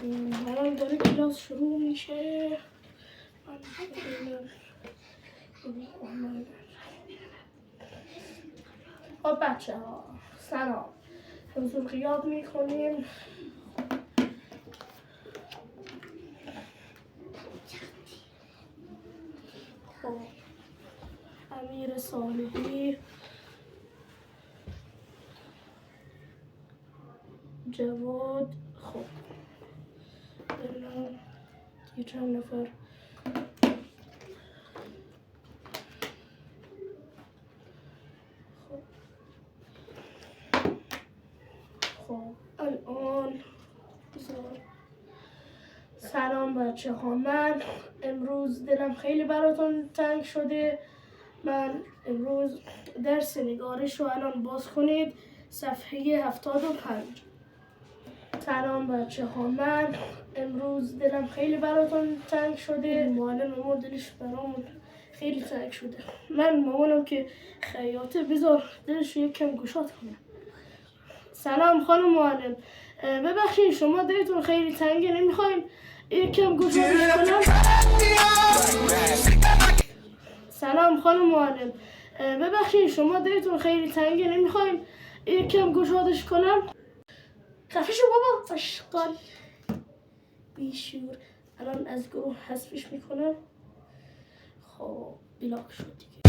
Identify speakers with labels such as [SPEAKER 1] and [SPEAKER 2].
[SPEAKER 1] الان داره کلاس شروع میشه. خب بچه ها سلام، حضور غیاب میکنیم. خب امیر صالحی، جواد، خب ببینم دیگه چند نفر. خب الان سلام بچه ها، من امروز دلم خیلی براتون تنگ شده. من امروز درس نگارش رو الان باز کنید، صفحه 75. سلام بچه ها، من امروز دلم خیلی براتون تنگ شده. معلم ما دلش برامون خیلی تنگ شده. من مامانم که خیاطه، بذار دلش یک کم گشاد کنه. سلام خانم معلم، ببخشید شما دلتون خیلی تنگه، نمیخواین یک کم گشادش کنم؟ سلام خانم معلم، ببخشید شما دلتون خیلی تنگه، نمیخواین یک کم گشادش کنم؟ خفه شو بابا اشغال بیشور. الان از گروه حذفش میکنم. خب بلاک شد دیگه.